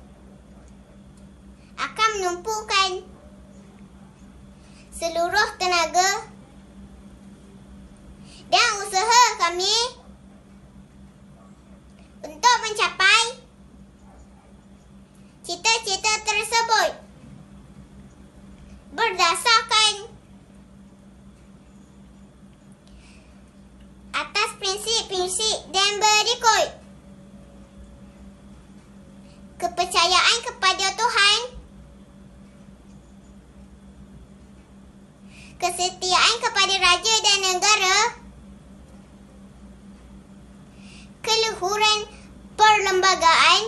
Speaker 5: akan menumpukan seluruh tenaga dan usaha kami untuk mencapai cita-cita tersebut berdasarkan atas prinsip-prinsip dan berikut: kepercayaan kepada Tuhan, kesetiaan kepada raja dan negara, keluhuran perlembagaan,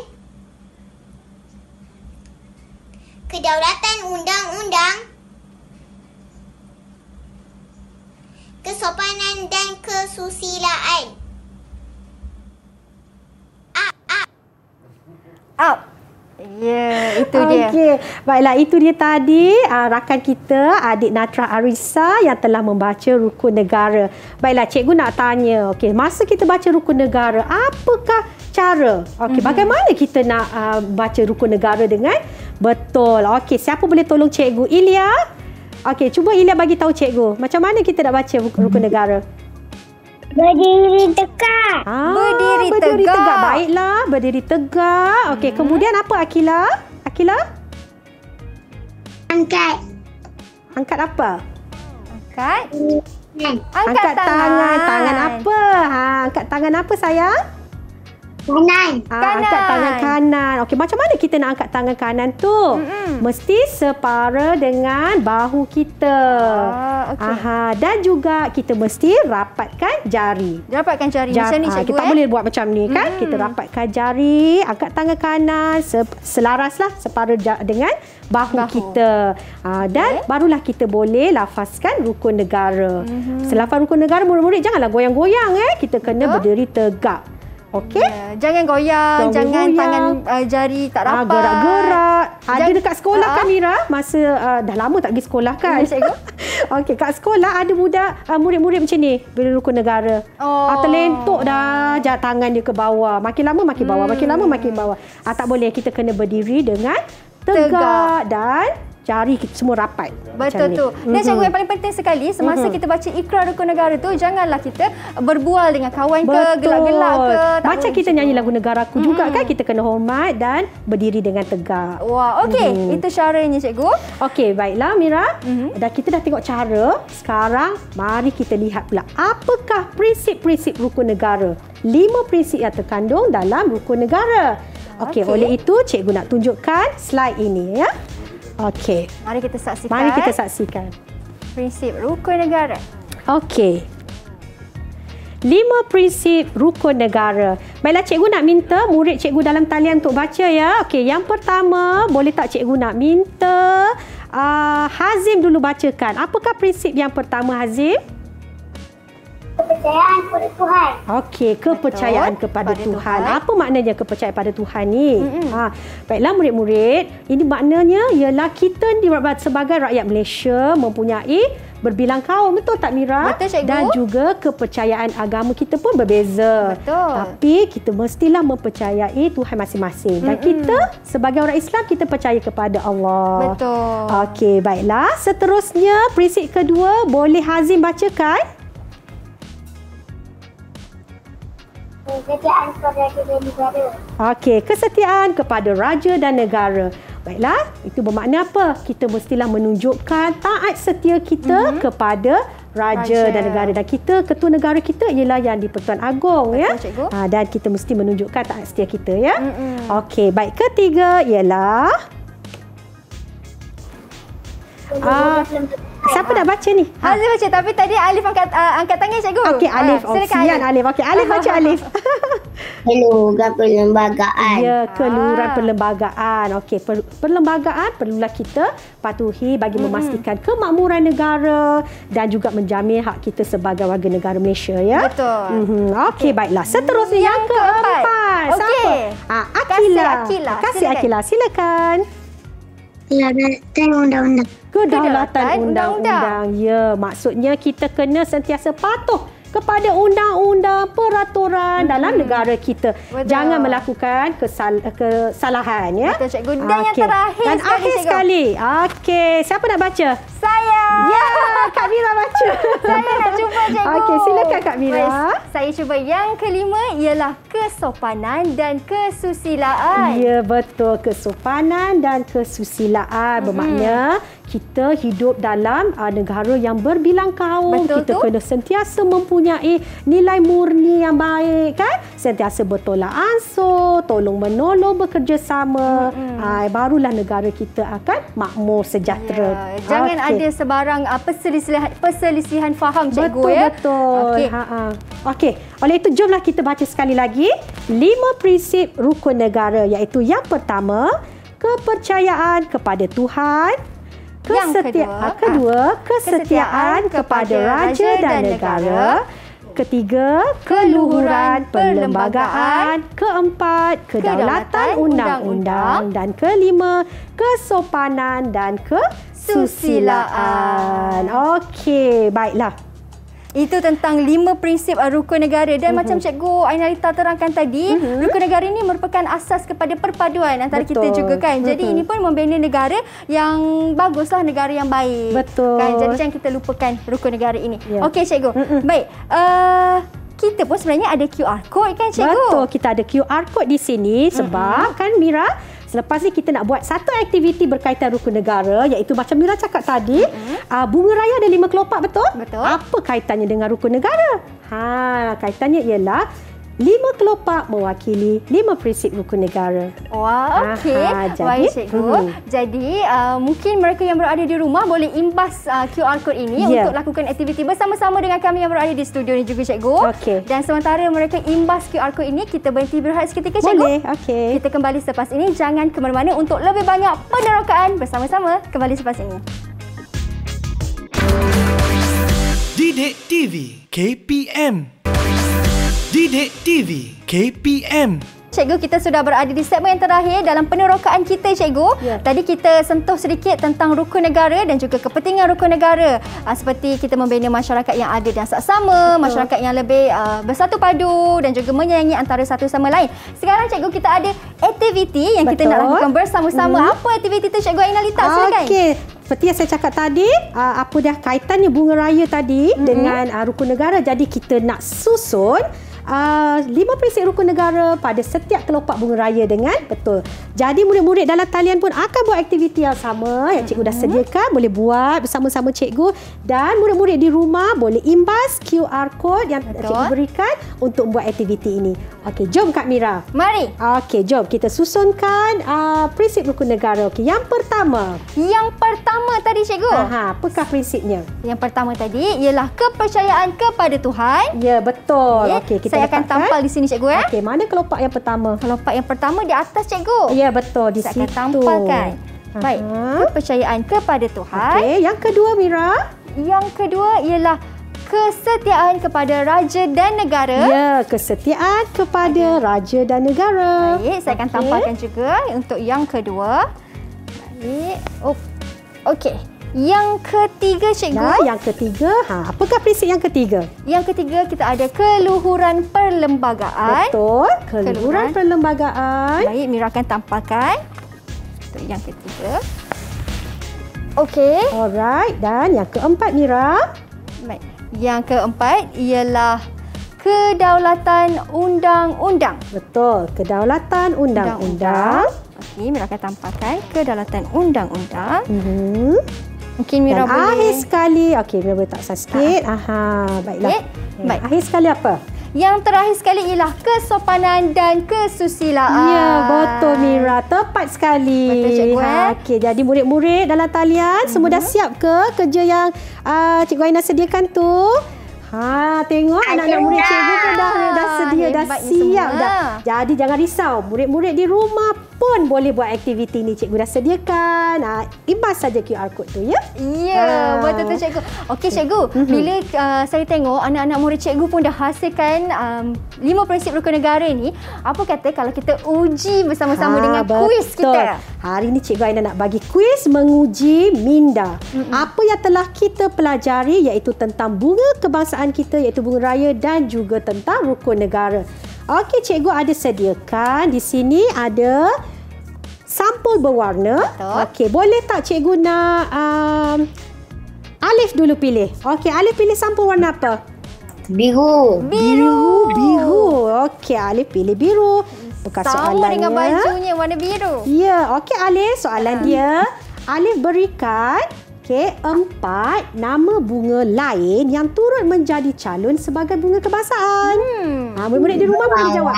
Speaker 5: kedaulatan undang-undang, kesopanan dan kesusilaan.
Speaker 3: Up. Ya, itu dia.
Speaker 1: Okey. Baiklah, itu dia tadi rakan kita, adik Natra Arissa yang telah membaca rukun negara. Baiklah, cikgu nak tanya. Okey, masa kita baca rukun negara, apakah cara? Okey, bagaimana kita nak baca rukun negara dengan betul? Okey, siapa boleh tolong cikgu? Ilya? Okey, cuba Ilya bagi tahu cikgu. Macam mana kita nak baca rukun negara?
Speaker 4: Berdiri tegak.
Speaker 3: Berdiri tegak.
Speaker 1: Baiklah, berdiri tegak. Okey, kemudian apa Akila? Akila?
Speaker 4: Angkat.
Speaker 1: Angkat apa?
Speaker 3: Angkat.
Speaker 1: Angkat tangan. Tangan apa? Angkat tangan apa sayang?
Speaker 4: Kanan.
Speaker 1: Angkat tangan kanan. Okey, macam mana kita nak angkat tangan kanan tu? Mesti separa dengan bahu kita.
Speaker 3: Okey.
Speaker 1: Dan juga kita mesti rapatkan jari.
Speaker 3: Rapatkan jari macam ni, cikgu.
Speaker 1: Kita boleh buat macam ni kan? Kita rapatkan jari, angkat tangan kanan, selaraslah separa dengan bahu kita. Dan barulah kita boleh lafazkan rukun negara. Selafaz rukun negara, murid-murid janganlah goyang-goyang. Kita kena berdiri tegak. Okey?
Speaker 3: Ya, jangan goyang, jangan goyang. Tangan jari tak rapat.
Speaker 1: Gerak-gerak. Ada dekat sekolah kan Mira? Masa dah lama tak pergi sekolah kan?
Speaker 3: Cikgu.
Speaker 1: Okey, kat sekolah ada murid-murid macam ni, bila rukun negara. Terlentuk dah tangan dia ke bawah. Makin lama makin bawah, makin lama makin bawah. Tak boleh, kita kena berdiri dengan tegak dan jari kita semua rapat.
Speaker 3: Betul tu. Dan cikgu, yang paling penting sekali semasa kita baca ikrar rukun negara tu, janganlah kita berbual dengan kawan ke, gelak-gelak ke.
Speaker 1: Macam kita nyanyi lagu negaraku juga kan, kita kena hormat dan berdiri dengan tegak.
Speaker 3: Wah, okey. Itu caranya, cikgu.
Speaker 1: Okey, baiklah Mira. Kita dah tengok cara. Sekarang mari kita lihat pula apakah prinsip-prinsip rukun negara. 5 prinsip yang terkandung dalam rukun negara. Okey, oleh itu cikgu nak tunjukkan slide ini ya. Okey.
Speaker 3: Mari kita saksikan.
Speaker 1: Mari kita saksikan.
Speaker 3: Prinsip rukun negara.
Speaker 1: Okey. 5 prinsip rukun negara. Baiklah, cikgu nak minta murid cikgu dalam talian untuk baca ya. Okey, yang pertama, boleh tak cikgu nak minta Hazim dulu bacakan. Apakah prinsip yang pertama, Hazim?
Speaker 4: Kepercayaan kepada Tuhan.
Speaker 1: Okey, kepercayaan kepada Tuhan. Apa maknanya kepercayaan pada Tuhan ni? Baiklah murid-murid, ini maknanya ialah kita sebagai rakyat Malaysia mempunyai berbilang kaum, betul tak Mira?
Speaker 3: Betul, cikgu.
Speaker 1: Dan juga kepercayaan agama kita pun berbeza.
Speaker 3: Betul.
Speaker 1: Tapi kita mestilah mempercayai Tuhan masing-masing. Dan kita sebagai orang Islam, kita percaya kepada Allah.
Speaker 3: Betul.
Speaker 1: Okey, baiklah. Seterusnya, prinsip kedua, boleh Hazim bacakan?
Speaker 4: kesetiaan kepada raja dan negara.
Speaker 1: Okey, kesetiaan kepada raja dan negara. Baiklah, itu bermakna apa? Kita mestilah menunjukkan taat setia kita kepada raja dan negara. Dan kita, ketua negara kita ialah Yang di-Pertuan Agong.
Speaker 3: Betul,
Speaker 1: Ya.
Speaker 3: Cikgu.
Speaker 1: Dan kita mesti menunjukkan taat setia kita. Ya. Okey, baik. Ketiga ialah... siapa nak baca ni?
Speaker 3: Hazif baca, tapi tadi Alif angkat tangan cikgu.
Speaker 1: Okey, Alif.
Speaker 3: Silakan
Speaker 1: Sian Alif. Okey, Alif baca Alif.
Speaker 4: Keluhuran perlembagaan.
Speaker 1: Ya, keluhuran perlembagaan. Okey, perlembagaan perlulah kita patuhi bagi memastikan kemakmuran negara dan juga menjamin hak kita sebagai warga negara Malaysia, ya.
Speaker 3: Betul.
Speaker 1: Okey, baiklah. Seterusnya yang keempat.
Speaker 3: Okey.
Speaker 1: Siapa? Akila. Kasih
Speaker 3: Silakan.
Speaker 1: Akila, silakan.
Speaker 4: Kedaulatan undang-undang.
Speaker 1: Kedaulatan undang-undang. Ya, maksudnya kita kena sentiasa patuh kepada undang-undang peraturan dalam negara kita.
Speaker 3: Betul.
Speaker 1: Jangan melakukan kesalahan, ya.
Speaker 3: Betul, cikgu. Dan yang terakhir
Speaker 1: dan
Speaker 3: sekali,
Speaker 1: akhir
Speaker 3: cikgu.
Speaker 1: sekali. Okey, siapa nak baca?
Speaker 3: Saya.
Speaker 1: Ya, Kak Mira baca.
Speaker 3: Saya nak cuba cikgu.
Speaker 1: Okey, silakan Kak Mira.
Speaker 3: Baik, saya cuba yang kelima ialah kesopanan dan kesusilaan.
Speaker 1: Ya, betul. Kesopanan dan kesusilaan. Bermakna kita hidup dalam negara yang berbilang kaum.
Speaker 3: Betul
Speaker 1: Kita
Speaker 3: tu.
Speaker 1: kena sentiasa mempunyai nilai murni yang baik, kan? Sentiasa bertolak ansur, tolong menolong, bekerjasama. Barulah negara kita akan makmur sejahtera.
Speaker 3: Ya, jangan
Speaker 1: Okey.
Speaker 3: ada sebarang perselisihan faham cikgu,
Speaker 1: Betul,
Speaker 3: ya.
Speaker 1: betul.
Speaker 3: Okey.
Speaker 1: Okey, oleh itu jomlah kita baca sekali lagi 5 prinsip rukun negara, iaitu yang pertama, kepercayaan kepada Tuhan. Kedua, kesetiaan kepada raja dan negara. Ketiga, keluhuran perlembagaan. Keempat, kedaulatan undang-undang. Dan kelima, kesopanan dan kesusilaan. Okey, baiklah.
Speaker 3: Itu tentang 5 prinsip rukun negara. Dan macam Cikgu Ainalita terangkan tadi, rukun negara ini merupakan asas kepada perpaduan antara kita
Speaker 1: Betul.
Speaker 3: juga, kan. Jadi ini pun membina negara yang baguslah, negara yang baik.
Speaker 1: Betul.
Speaker 3: Kan? Jadi jangan kita lupakan rukun negara ini.
Speaker 1: Ya.
Speaker 3: Okey Cikgu. Baik. Kita pun sebenarnya ada QR code, kan Cikgu?
Speaker 1: Betul, kita ada QR code di sini sebab kan Mira, selepas ni kita nak buat satu aktiviti berkaitan rukun negara, iaitu macam Mira cakap tadi, bunga raya ada 5 kelopak, betul?
Speaker 3: Betul.
Speaker 1: Apa kaitannya dengan rukun negara? Kaitannya ialah 5 kelopak mewakili 5 prinsip rukun negara.
Speaker 3: Wah, okey. Baik Cikgu. Jadi, mungkin mereka yang berada di rumah boleh imbas QR code ini untuk lakukan aktiviti bersama-sama dengan kami yang berada di studio ni juga, Cikgu.
Speaker 1: Okey.
Speaker 3: Dan sementara mereka imbas QR code ini, kita berhenti berehat seketika, Cikgu.
Speaker 1: Boleh, okey.
Speaker 3: Kita kembali selepas ini. Jangan ke mana-mana untuk lebih banyak penerokaan bersama-sama. Kembali selepas ini.
Speaker 2: Didik TV KPM. Didik TV KPM.
Speaker 3: Cikgu, kita sudah berada di segmen yang terakhir dalam penerokaan kita, Cikgu.
Speaker 1: Ya.
Speaker 3: Tadi kita sentuh sedikit tentang rukun negara dan juga kepentingan rukun negara. Seperti kita membina masyarakat yang adil dan saksama, masyarakat yang lebih bersatu padu dan juga menyayangi antara satu sama lain. Sekarang, Cikgu, kita ada aktiviti yang kita nak lakukan bersama-sama. Apa aktiviti itu, Cikgu Ainalita? Silakan.
Speaker 1: Okey. Seperti yang saya cakap tadi, apa dah kaitannya bunga raya tadi dengan rukun negara. Jadi kita nak susun 5 prinsip rukun negara pada setiap kelopak bunga raya dengan betul. Jadi murid-murid dalam talian pun akan buat aktiviti yang sama yang cikgu dah sediakan, boleh buat bersama-sama cikgu, dan murid-murid di rumah boleh imbas QR code yang cikgu berikan untuk buat aktiviti ini. Okey, jom Kak Mira.
Speaker 3: Mari.
Speaker 1: Okey, jom kita susunkan prinsip rukun negara. Okey, yang pertama.
Speaker 3: Yang pertama tadi, Cikgu.
Speaker 1: Apakah prinsipnya?
Speaker 3: Yang pertama tadi ialah kepercayaan kepada Tuhan.
Speaker 1: Ya, betul. Okey, kita
Speaker 3: saya akan tampal di sini, Cikgu.
Speaker 1: Okey, mana kelopak yang pertama?
Speaker 3: Kelopak yang pertama di atas, Cikgu.
Speaker 1: Ya, betul, di
Speaker 3: saya
Speaker 1: situ.
Speaker 3: akan tampalkan. Baik, kepercayaan kepada Tuhan.
Speaker 1: Okey, yang kedua, Mira.
Speaker 3: Yang kedua ialah kesetiaan kepada raja dan negara.
Speaker 1: Ya, kesetiaan kepada raja dan negara.
Speaker 3: Baik, saya akan tampalkan juga untuk yang kedua. Baik. Okey. Yang ketiga, Cikgu.
Speaker 1: Ya, yang ketiga. Apakah prinsip yang ketiga?
Speaker 3: Yang ketiga, kita ada keluhuran perlembagaan.
Speaker 1: Betul. Keluhuran perlembagaan.
Speaker 3: Baik, Mira akan tampalkan untuk yang ketiga. Okey.
Speaker 1: Alright. Dan yang keempat, Mira.
Speaker 3: Baik. Yang keempat ialah kedaulatan undang-undang.
Speaker 1: Betul, kedaulatan undang-undang.
Speaker 3: Okey, Mira akan tampakkan kedaulatan undang-undang. Mungkin
Speaker 1: Dan
Speaker 3: Mira boleh...
Speaker 1: akhir sekali, okey, Mira boleh tak sikit. Baiklah.
Speaker 3: Baik.
Speaker 1: Akhir sekali apa?
Speaker 3: Yang terakhir sekali ialah kesopanan dan kesusilaan.
Speaker 1: Ya, betul Mira. Tepat sekali.
Speaker 3: Betul, Cikgu.
Speaker 1: Okey, jadi murid-murid dalam talian semua dah siap ke kerja yang Cikgu Aina sediakan tu? Tengok anak-anak murid cikgu pun dah sedia, dah
Speaker 3: Hebatnya
Speaker 1: siap
Speaker 3: semua.
Speaker 1: dah. Jadi jangan risau, murid-murid di rumah pun boleh buat aktiviti ni. Cikgu dah sediakan. Imbas saja QR code tu ya.
Speaker 3: Ya, betul tu cikgu. Okey cikgu, bila saya tengok anak-anak murid cikgu pun dah hasilkan 5 prinsip rukun negara ni, apa kata kalau kita uji bersama-sama dengan kuis kita?
Speaker 1: Hari ni Cikgu Aina nak bagi kuis menguji minda. Apa yang telah kita pelajari iaitu tentang bunga kebangsaan kita, iaitu bunga raya dan juga tentang rukun negara. Okey, cikgu ada sediakan di sini ada sampul berwarna. Okey, boleh tak cikgu nak Alif dulu pilih. Okey, Alif pilih sampul warna apa?
Speaker 5: Biru.
Speaker 1: Biru. Okey, Alif pilih biru. Bukan
Speaker 3: Sama
Speaker 1: soalannya.
Speaker 3: dengan bajunya warna biru.
Speaker 1: Ya, okey Alif, soalan dia. Alif berikan 4 nama bunga lain yang turut menjadi calon sebagai bunga kebangsaan. Murid-murid di rumah boleh jawab.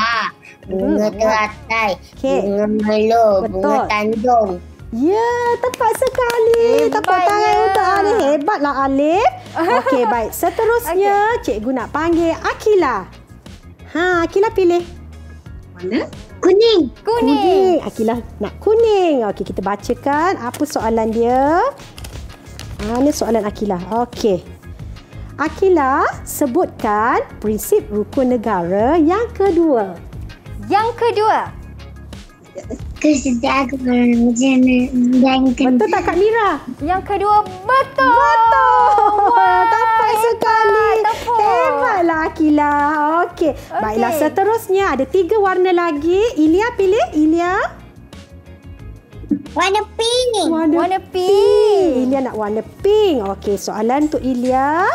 Speaker 5: Bunga teratai.
Speaker 1: Okey.
Speaker 5: Bunga melo.
Speaker 1: Betul.
Speaker 5: Bunga tandung.
Speaker 1: Ya, tepat sekali. Tepuk tangan untuk Alif. Hebatlah Alif. Okey, baik. Seterusnya, cikgu nak panggil Akila. Akila pilih.
Speaker 5: Mana? Kuning.
Speaker 3: Kuning.
Speaker 1: Akila nak kuning. Okey, kita bacakan apa soalan dia. Ini soalan Akila. Okey. Akila, sebutkan prinsip rukun negara yang kedua.
Speaker 3: Yang kedua.
Speaker 5: Kesejahteraan dan
Speaker 1: Betul tak Kak Mira?
Speaker 3: Yang kedua betul.
Speaker 1: Betul. Tepat sekali.
Speaker 3: Tepuk.
Speaker 1: Hebatlah Akila. Okey. Baiklah, seterusnya ada 3 warna lagi. Ilya pilih. Ilya.
Speaker 5: warna pink.
Speaker 3: Warna pink.
Speaker 1: Ilya nak warna pink. Okey, soalan untuk Ilya.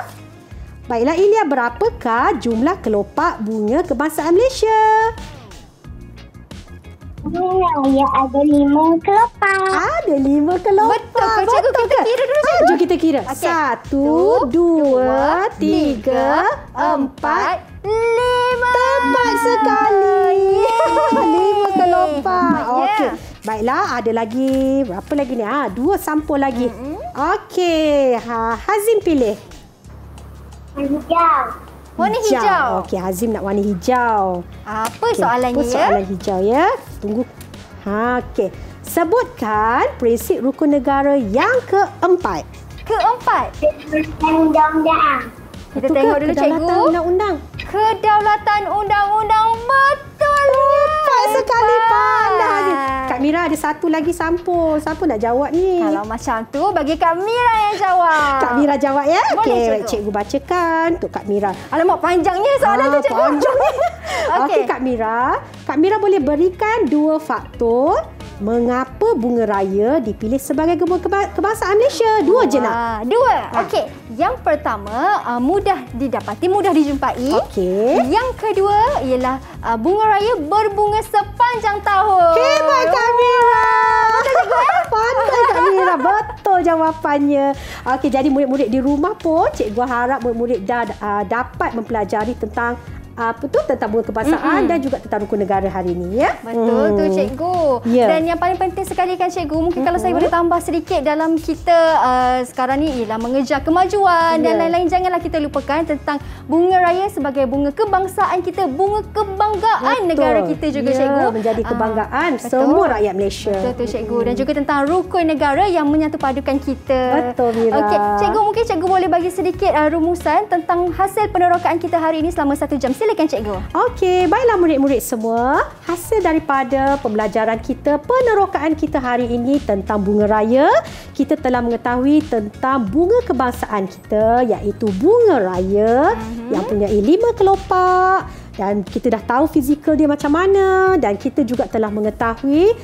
Speaker 1: Baiklah Ilya, berapakah jumlah kelopak bunga kebangsaan Malaysia?
Speaker 4: Ya, ada 5 kelopak.
Speaker 1: Ada 5 kelopak.
Speaker 3: Betul ke cikgu? Kita kira dulu cikgu.
Speaker 1: Jom kita kira.
Speaker 3: Okey.
Speaker 1: 1, 2, 3, 4.
Speaker 3: 5.
Speaker 1: Tepat sekali. 5 kelopak.
Speaker 3: Ya.
Speaker 1: Okey. Baiklah, ada lagi. Berapa lagi ni? 2 sampul lagi. Okey. Hazim pilih.
Speaker 4: Hijau.
Speaker 3: Warna hijau.
Speaker 1: Okey, Hazim nak warna hijau.
Speaker 3: Apa
Speaker 1: Okey,
Speaker 3: soalannya
Speaker 1: apa soalan hijau ya? Tunggu. Okey. Sebutkan prinsip rukun negara yang keempat.
Speaker 3: Keempat.
Speaker 4: Undang-undang.
Speaker 3: Kita tengok dulu cikgu.
Speaker 1: Kedaulatan undang-undang.
Speaker 3: Kedaulatan undang-undang betulnya.
Speaker 1: Tepat sekali pandai. Kak Mira ada satu lagi sampul. Siapa nak jawab ni?
Speaker 3: Kalau macam tu, bagi Kak Mira yang jawab.
Speaker 1: Kak Mira jawab ya?
Speaker 3: Boleh,
Speaker 1: Okey,
Speaker 3: cikgu.
Speaker 1: cikgu bacakan untuk Kak Mira.
Speaker 3: Alamak, panjangnya soalan tu cikgu.
Speaker 1: Panjang.
Speaker 3: Okey.
Speaker 1: Okey Kak Mira. Kak Mira boleh berikan 2 faktor mengapa bunga raya dipilih sebagai bunga kebangsaan Malaysia. 2 je nak.
Speaker 3: 2. Okey. Yang pertama, mudah didapati, mudah dijumpai.
Speaker 1: Okey.
Speaker 3: Yang kedua ialah bunga raya berbunga sepanjang tahun.
Speaker 1: Hebat Kak Mira. Pandai Kak Mira. Betul jawapannya. Okey, jadi murid-murid di rumah pun cikgu harap murid-murid dah dapat mempelajari tentang tentang bunga kebangsaan dan juga tentang rukun negara hari ini ya.
Speaker 3: Betul tu cikgu.
Speaker 1: Ya.
Speaker 3: Dan yang paling penting sekali kan cikgu, mungkin kalau saya boleh tambah sedikit dalam kita sekarang ni ialah mengejar kemajuan dan lain-lain, janganlah kita lupakan tentang bunga raya sebagai bunga kebangsaan kita, bunga kebanggaan negara kita juga cikgu.
Speaker 1: Menjadi kebanggaan
Speaker 3: betul.
Speaker 1: semua rakyat Malaysia.
Speaker 3: Betul tu cikgu. Dan juga tentang rukun negara yang menyatu padukan kita.
Speaker 1: Betul Mira.
Speaker 3: Okey, cikgu mungkin cikgu boleh bagi sedikit rumusan tentang hasil penerokaan kita hari ini selama 1 jam. Silakan cikgu.
Speaker 1: Okey, baiklah murid-murid semua. Hasil daripada pembelajaran kita, penerokaan kita hari ini tentang bunga raya, kita telah mengetahui tentang bunga kebangsaan kita iaitu bunga raya yang punya 5 kelopak Dan kita dah tahu fizikal dia macam mana, dan kita juga telah mengetahui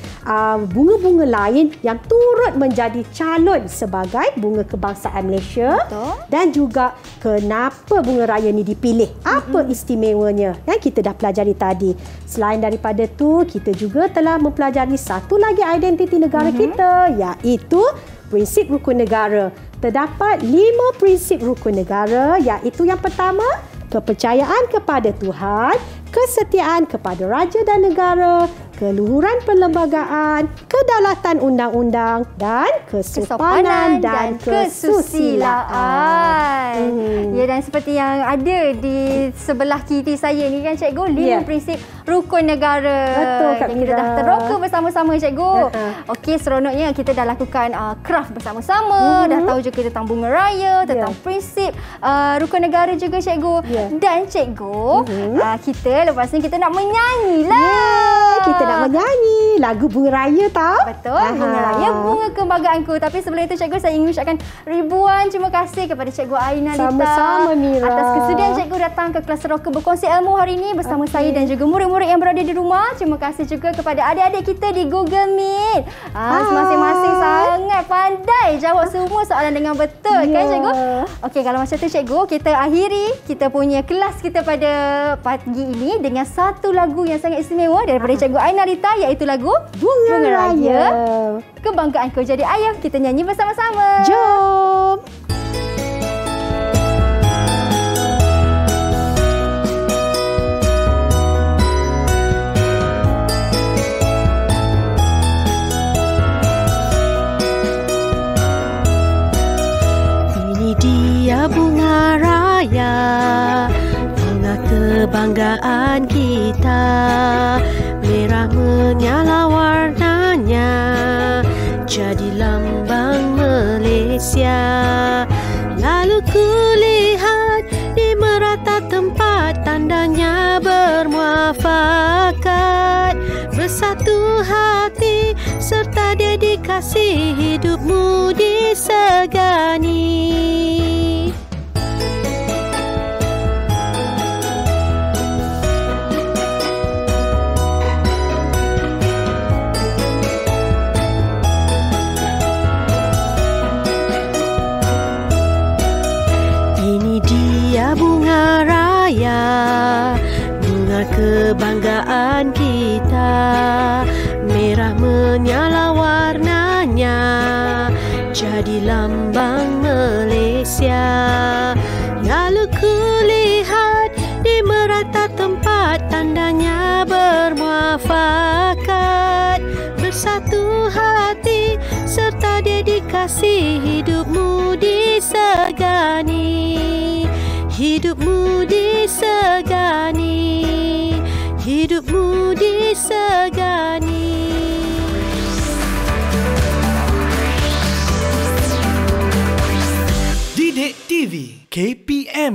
Speaker 1: bunga-bunga lain yang turut menjadi calon sebagai bunga kebangsaan Malaysia.
Speaker 3: Betul.
Speaker 1: Dan juga kenapa bunga raya ni dipilih, apa istimewanya yang kita dah pelajari tadi. Selain daripada tu, kita juga telah mempelajari satu lagi identiti negara kita, iaitu prinsip rukun negara. Terdapat 5 prinsip rukun negara, iaitu yang pertama, kepercayaan kepada Tuhan, kesetiaan kepada raja dan negara, keluhuran perlembagaan, kedaulatan undang-undang, dan kesopanan dan kesusilaan.
Speaker 3: Ya, dan seperti yang ada di sebelah kiri saya ni kan cikgu, 5 prinsip rukun negara.
Speaker 1: Betul, Kak
Speaker 3: Kita dah
Speaker 1: Mira.
Speaker 3: teroka bersama-sama cikgu. Okey, seronoknya kita dah lakukan craft bersama-sama, dah tahu juga tentang bunga raya, tentang prinsip rukun negara juga cikgu. Dan cikgu, kita lepas ni kita nak menyanyi lah.
Speaker 1: Kita nak menyanyi lagu bunga raya tau.
Speaker 3: Betul, bunga raya, bunga kebanggaanku. Tapi sebelum itu cikgu, saya ingin ucapkan ribuan terima kasih kepada cikgu Aina Lita.
Speaker 1: Sama-sama, Mira.
Speaker 3: Atas kesudian cikgu datang ke kelas Rocker berkongsi ilmu hari ini bersama saya dan juga murid-murid yang berada di rumah. Terima kasih juga kepada adik-adik kita di Google Meet. Masing-masing sangat pandai jawab semua soalan dengan betul, kan cikgu? Okey, kalau macam tu cikgu, kita akhiri kita punya kelas kita pada pagi ini dengan satu lagu yang sangat istimewa daripada cikgu Aina Lita, iaitu lagu
Speaker 1: Bunga Raya.
Speaker 3: Kebanggaanku. Jadi ayo kita nyanyi bersama-sama.
Speaker 1: Jom.
Speaker 6: Ini dia bunga raya, bunga kebanggaan kita. Merah menyala warnanya, jadi lambang Malaysia. Lalu kulihat di merata tempat, tandanya bermuafakat, bersatu hati serta dedikasi, hidupmu disegani. Bunga raya, bunga kebanggaan kita. Merah menyala warnanya, jadi lambang Malaysia. Lalu kulihat di merata tempat, tandanya bermuafakat, bersatu hati serta dedikasi, hidupmu disegani. Hidupmu disegani, hidupmu disegani.
Speaker 2: Didik TV KPM